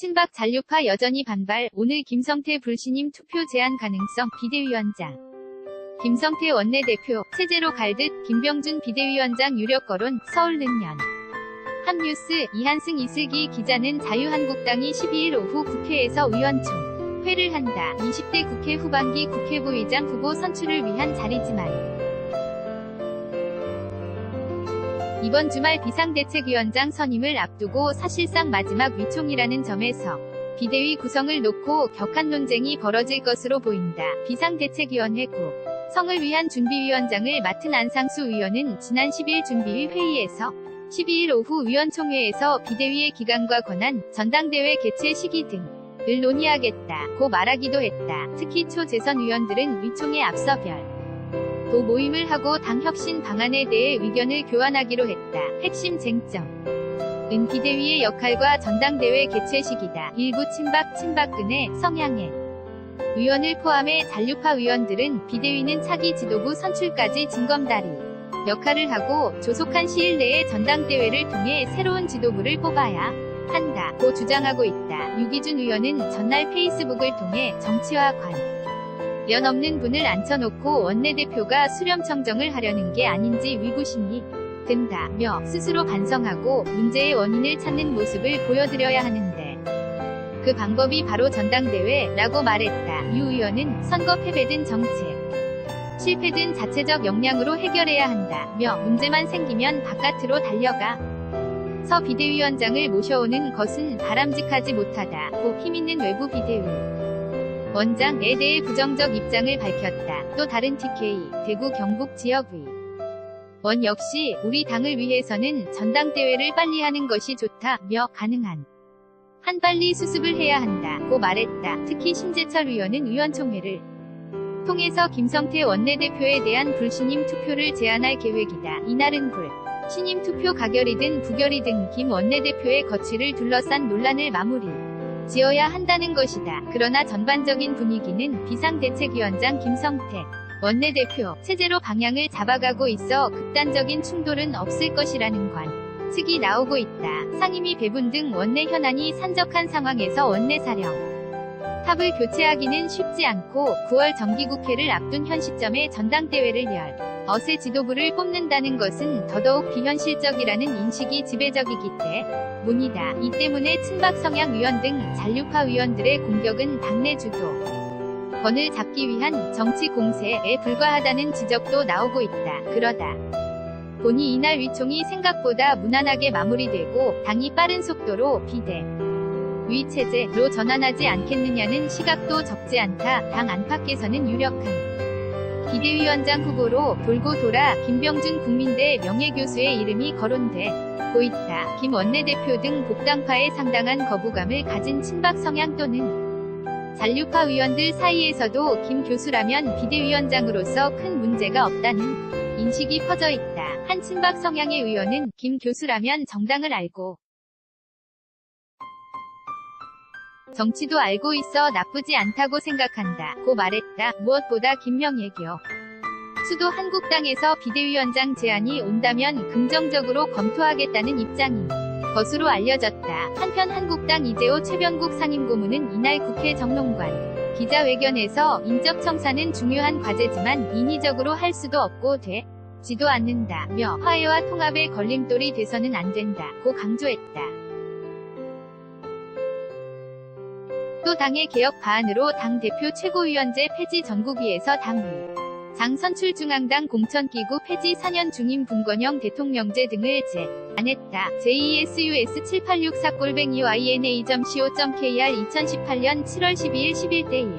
친박 잔류파 여전히 반발, 오늘 김성태 불신임 투표 제한 가능성, 비대위원장. 김성태 원내대표, 체제로 갈듯, 김병준 비대위원장 유력 거론, 서울능년. 한뉴스, 이한승 이슬기 기자는 자유한국당이 12일 오후 국회에서 의원총 회를 한다. 20대 국회 후반기 국회부의장 후보 선출을 위한 자리지만 이번 주말 비상대책위원장 선임을 앞두고 사실상 마지막 위총이라는 점에서 비대위 구성을 놓고 격한 논쟁이 벌어질 것으로 보인다. 비상대책위원회 구성을 위한 준비위원장을 맡은 안상수 의원은 지난 10일 준비위 회의에서 12일 오후 위원총회에서 비대위의 기간과 권한, 전당대회 개최 시기 등을 논의하겠다고 말하기도 했다. 특히 초재선 의원들은 위총에 앞서 도 모임을 하고 당 혁신 방안에 대해 의견을 교환하기로 했다. 핵심 쟁점은 비대위의 역할과 전당대회 개최 시기다. 일부 친박근혜 성향의 의원을 포함해 잔류파 의원들은 비대위는 차기 지도부 선출까지 징검다리 역할을 하고 조속한 시일 내에 전당대회를 통해 새로운 지도부를 뽑아야 한다고 주장하고 있다. 유기준 의원은 전날 페이스북을 통해 정치와 연 없는 분을 앉혀놓고 원내대표가 수렴청정을 하려는 게 아닌지 의구심이 든다며 스스로 반성하고 문제의 원인을 찾는 모습을 보여드려야 하는데 그 방법이 바로 전당대회라고 말했다. 유 의원은 선거 패배든 정책 실패든 자체적 역량으로 해결해야 한다며 문제만 생기면 바깥으로 달려가 비대위원장을 모셔오는 것은 바람직하지 못하다고 힘있는 외부 비대위 원장에 대해 부정적 입장을 밝혔다. 또 다른 TK, 대구 경북 지역의 원 역시 우리 당을 위해서는 전당대회를 빨리 하는 것이 좋다며 가능한 한 빨리 수습을 해야 한다고 말했다. 특히 신재철 의원은 의원총회를 통해서 김성태 원내대표에 대한 불신임 투표를 제안할 계획이다. 이날은 불신임 투표 가결이든 부결이든 김 원내대표의 거취를 둘러싼 논란을 마무리 지어야 한다는 것이다. 그러나 전반적인 분위기는 비상대책위원장 김성태 원내대표 체제로 방향을 잡아가고 있어 극단적인 충돌은 없을 것이라는 관측이 나오고 있다. 상임위 배분 등 원내 현안이 산적한 상황에서 원내사령 탑을 교체하기는 쉽지 않고 9월 정기국회를 앞둔 현 시점에 전당대회를 어새 지도부를 뽑는다는 것은 더더욱 비현실적이라는 인식이 지배적이기 때문이다. 이 때문에 친박 성향 의원 등 잔류파 의원들의 공격은 당내 주도권을 잡기 위한 정치 공세에 불과하다는 지적도 나오고 있다. 그러다 보니 이날 위총이 생각보다 무난하게 마무리되고 당이 빠른 속도로 비대위 체제로 전환하지 않겠느냐는 시각도 적지 않다. 당 안팎에서는 유력한 비대위원장 후보로 돌고 돌아 김병준 국민대 명예교수의 이름이 거론되고 있다. 김 원내대표 등 복당파에 상당한 거부감을 가진 친박 성향 또는 잔류파 의원들 사이에서도 김 교수라면 비대위원장으로서 큰 문제가 없다는 인식이 퍼져 있다. 한 친박 성향의 의원은 김 교수라면 정당을 알고 정치도 알고 있어 나쁘지 않다고 생각한다고 말했다. 무엇보다 김명예교 수도 한국당에서 비대위원장 제안이 온다면 긍정적으로 검토하겠다는 입장인 것으로 알려졌다. 한편 한국당 이재호 최병국 상임고문은 이날 국회 정론관 기자회견에서 인적 청산은 중요한 과제지만 인위적으로 할 수도 없고 되지도 않는다며 화해와 통합의 걸림돌이 돼서는 안 된다고 강조했다. 또 당의 개혁 방안으로 당대표 최고위원제 폐지 전국위에서 장 선출 중앙당 공천기구 폐지 4년 중임 분권형 대통령제 등을 제안했다. JESUS 7864-YNA.co.kr 2018년 7월 12일 11대 1